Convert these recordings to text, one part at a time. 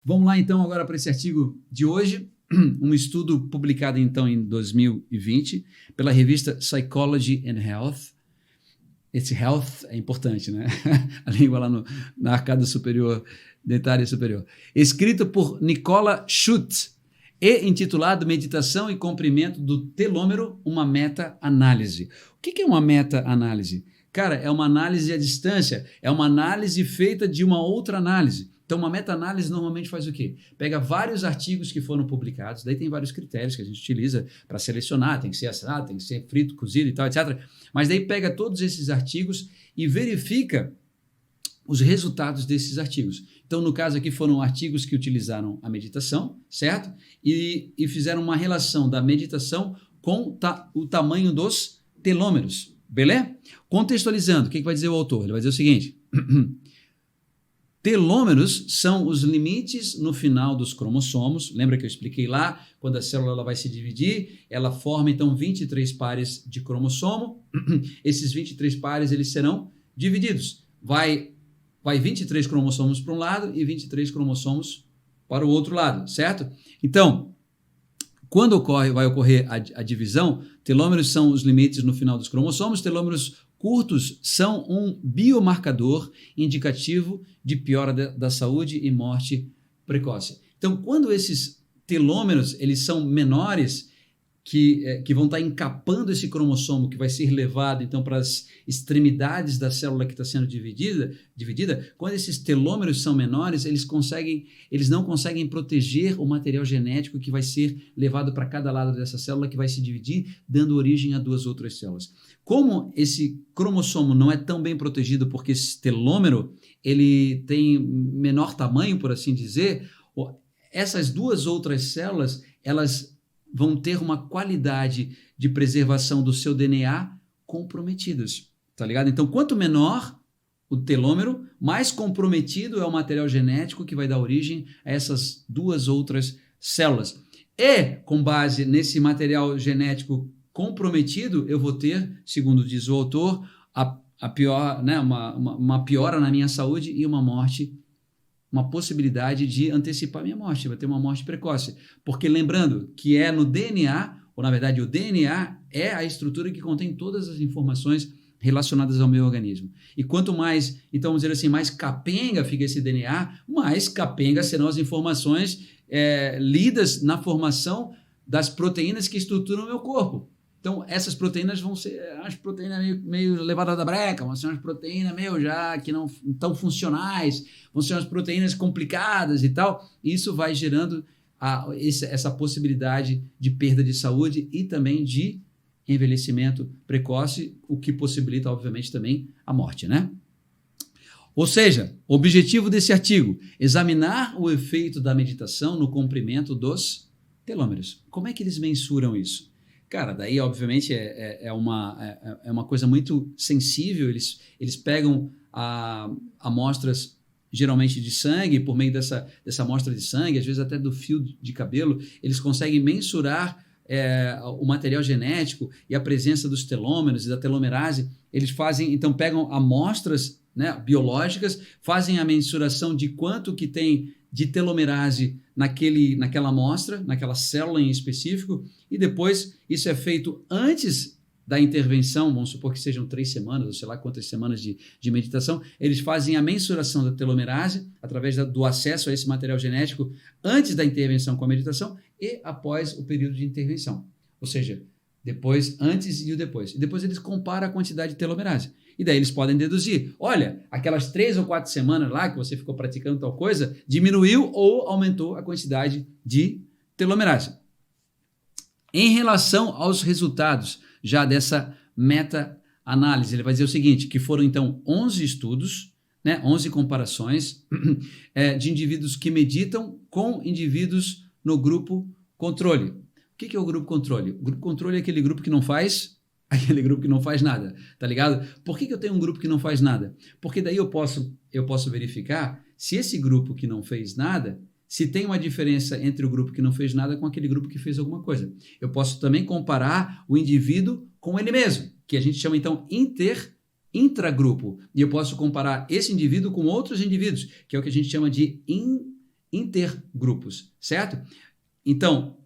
Vamos lá então agora para esse artigo de hoje, um estudo publicado então em 2020 pela revista Psychology and Health. Esse health é importante, né? A língua lá na arcada superior, dentária superior. Escrito por Nicola Schütt e intitulado Meditação e Comprimento do Telômero, uma meta-análise. O que é uma meta-análise? Cara, é uma análise à distância, é uma análise feita de uma outra análise. Então, uma meta-análise normalmente faz o quê? Pega vários artigos que foram publicados, daí tem vários critérios que a gente utiliza para selecionar, tem que ser assado, tem que ser frito, cozido e tal, etc. Mas daí pega todos esses artigos e verifica os resultados desses artigos. Então, no caso aqui, foram artigos que utilizaram a meditação, certo? E fizeram uma relação da meditação com o tamanho dos telômeros, beleza? Contextualizando, o que vai dizer o autor? Ele vai dizer o seguinte... Telômeros são os limites no final dos cromossomos. Lembra que eu expliquei lá? Quando a célula ela vai se dividir, ela forma então 23 pares de cromossomo. Esses 23 pares eles serão divididos. Vai 23 cromossomos para um lado e 23 cromossomos para o outro lado, certo? Então, quando vai ocorrer a divisão, telômeros são os limites no final dos cromossomos, telômeros curtos são um biomarcador indicativo de piora da saúde e morte precoce. Então, quando esses telômeros eles são menores, que vão estar encapando esse cromossomo que vai ser levado então para as extremidades da célula que está sendo dividida, quando esses telômeros são menores, eles não conseguem proteger o material genético que vai ser levado para cada lado dessa célula que vai se dividir, dando origem a duas outras células. Como esse cromossomo não é tão bem protegido porque esse telômero ele tem menor tamanho, por assim dizer, essas duas outras células, elas vão ter uma qualidade de preservação do seu DNA comprometidas, tá ligado? Então, quanto menor o telômero, mais comprometido é o material genético que vai dar origem a essas duas outras células. E, com base nesse material genético comprometido, eu vou ter, segundo diz o autor, a pior, né, uma piora na minha saúde e uma morte, uma possibilidade de antecipar minha morte, vai ter uma morte precoce. Porque lembrando que é no DNA, ou na verdade o DNA é a estrutura que contém todas as informações relacionadas ao meu organismo. E quanto mais, então vamos dizer assim, mais capenga fica esse DNA, mais capenga serão as informações lidas na formação das proteínas que estruturam o meu corpo. Então, essas proteínas vão ser umas proteínas meio levadas da breca, vão ser umas proteínas meio já que não tão funcionais, vão ser umas proteínas complicadas e tal. E isso vai gerando essa possibilidade de perda de saúde e também de envelhecimento precoce, o que possibilita, obviamente, também a morte, né? Ou seja, o objetivo desse artigo, examinar o efeito da meditação no comprimento dos telômeros. Como é que eles mensuram isso? Cara, daí obviamente é uma coisa muito sensível, eles pegam amostras geralmente de sangue, por meio dessa amostra de sangue, às vezes até do fio de cabelo, eles conseguem mensurar o material genético e a presença dos telômeros e da telomerase. Eles fazem, então pegam amostras, né, biológicas, fazem a mensuração de quanto que tem de telomerase naquela amostra, naquela célula em específico, e depois isso é feito antes da intervenção, vamos supor que sejam 3 semanas, ou sei lá quantas semanas de meditação, eles fazem a mensuração da telomerase através do acesso a esse material genético antes da intervenção com a meditação e após o período de intervenção. Ou seja, depois, antes e o depois. E depois eles comparam a quantidade de telomerase. E daí eles podem deduzir, olha, aquelas 3 ou 4 semanas lá que você ficou praticando tal coisa, diminuiu ou aumentou a quantidade de telomerase. Em relação aos resultados já dessa meta-análise, ele vai dizer o seguinte, que foram então 11 estudos, né, 11 comparações de indivíduos que meditam com indivíduos no grupo controle. O que é o grupo controle? O grupo controle é aquele grupo que não faz nada, tá ligado? Por que eu tenho um grupo que não faz nada? Porque daí eu posso verificar se esse grupo que não fez nada, se tem uma diferença entre o grupo que não fez nada com aquele grupo que fez alguma coisa. Eu posso também comparar o indivíduo com ele mesmo, que a gente chama então intragrupo. E eu posso comparar esse indivíduo com outros indivíduos, que é o que a gente chama de intergrupos, certo? Então,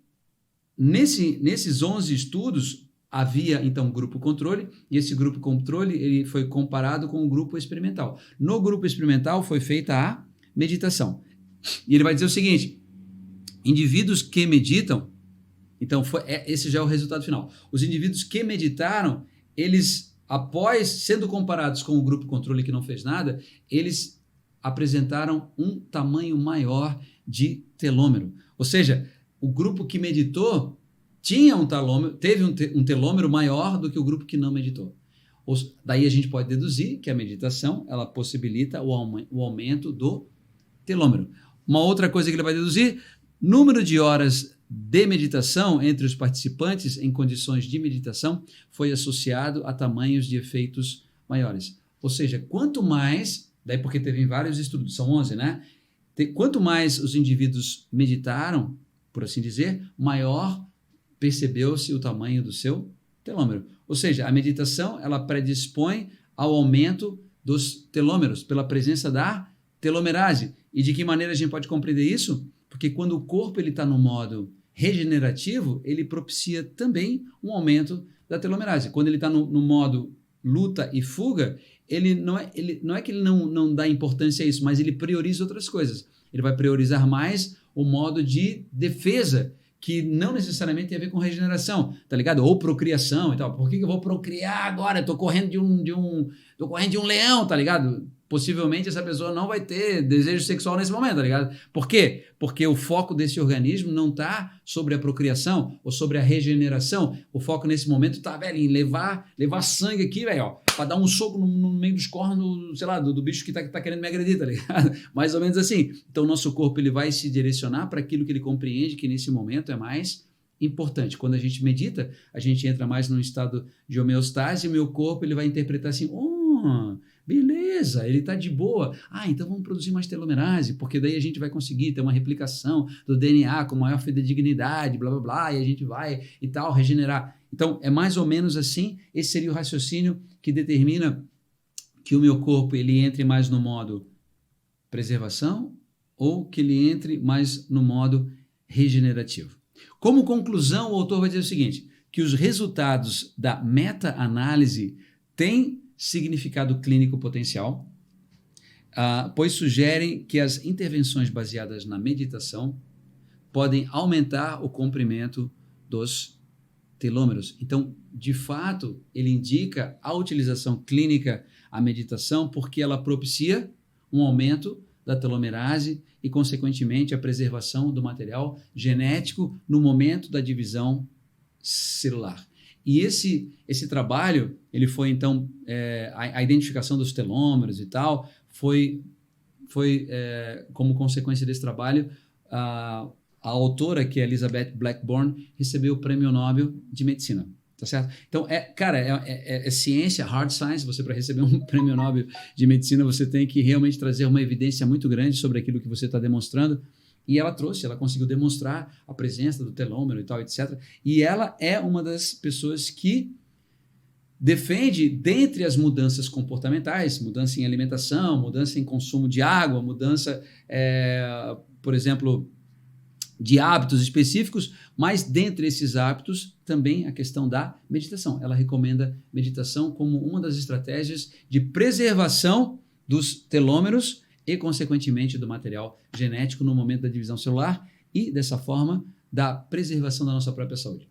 nesses 11 estudos, havia, então, grupo controle, e esse grupo controle ele foi comparado com o grupo experimental. No grupo experimental foi feita a meditação. E ele vai dizer o seguinte, indivíduos que meditam, então esse já é o resultado final. Os indivíduos que meditaram, eles, após sendo comparados com o grupo controle que não fez nada, eles apresentaram um tamanho maior de telômero. Ou seja, o grupo que meditou tinha teve um telômero maior do que o grupo que não meditou. Daí a gente pode deduzir que a meditação ela possibilita o aumento do telômero. Uma outra coisa que ele vai deduzir, número de horas de meditação entre os participantes em condições de meditação foi associado a tamanhos de efeitos maiores. Ou seja, quanto mais, daí porque teve vários estudos, são 11, né? Quanto mais os indivíduos meditaram, por assim dizer, maior percebeu-se o tamanho do seu telômero. Ou seja, a meditação ela predispõe ao aumento dos telômeros pela presença da telomerase. E de que maneira a gente pode compreender isso? Porque quando o corpo está no modo regenerativo, ele propicia também um aumento da telomerase. Quando ele está no modo luta e fuga, não é que ele não dá importância a isso, mas ele prioriza outras coisas. Ele vai priorizar mais o modo de defesa, que não necessariamente tem a ver com regeneração, tá ligado? Ou procriação e tal. Por que eu vou procriar agora? Eu tô correndo de um leão, tá ligado? Possivelmente essa pessoa não vai ter desejo sexual nesse momento, tá ligado? Por quê? Porque o foco desse organismo não tá sobre a procriação ou sobre a regeneração. O foco nesse momento tá, velho, em levar sangue aqui, velho, ó, pra dar um soco no meio dos cornos, sei lá, do bicho que tá querendo me agredir, tá ligado? Mais ou menos assim. Então o nosso corpo ele vai se direcionar para aquilo que ele compreende que nesse momento é mais importante. Quando a gente medita, a gente entra mais num estado de homeostase e o meu corpo ele vai interpretar assim, beleza, ele está de boa. Então vamos produzir mais telomerase, porque daí a gente vai conseguir ter uma replicação do DNA com maior fidedignidade, blá, blá, blá, e a gente vai e tal, regenerar. Então, é mais ou menos assim, esse seria o raciocínio que determina que o meu corpo ele entre mais no modo preservação ou que ele entre mais no modo regenerativo. Como conclusão, o autor vai dizer o seguinte, que os resultados da meta-análise têm significado clínico potencial, pois sugerem que as intervenções baseadas na meditação podem aumentar o comprimento dos telômeros. Então, de fato, ele indica a utilização clínica à meditação porque ela propicia um aumento da telomerase e, consequentemente, a preservação do material genético no momento da divisão celular. E esse trabalho, ele foi, então, a identificação dos telômeros e tal, foi como consequência desse trabalho, a autora, que é Elizabeth Blackburn, recebeu o Prêmio Nobel de Medicina, tá certo? Então, é ciência, hard science, você para receber um Prêmio Nobel de Medicina, você tem que realmente trazer uma evidência muito grande sobre aquilo que você está demonstrando. E ela conseguiu demonstrar a presença do telômero e tal, etc. E ela é uma das pessoas que defende, dentre as mudanças comportamentais, mudança em alimentação, mudança em consumo de água, mudança, por exemplo, de hábitos específicos, mas dentre esses hábitos também a questão da meditação. Ela recomenda meditação como uma das estratégias de preservação dos telômeros e, consequentemente, do material genético no momento da divisão celular e, dessa forma, da preservação da nossa própria saúde.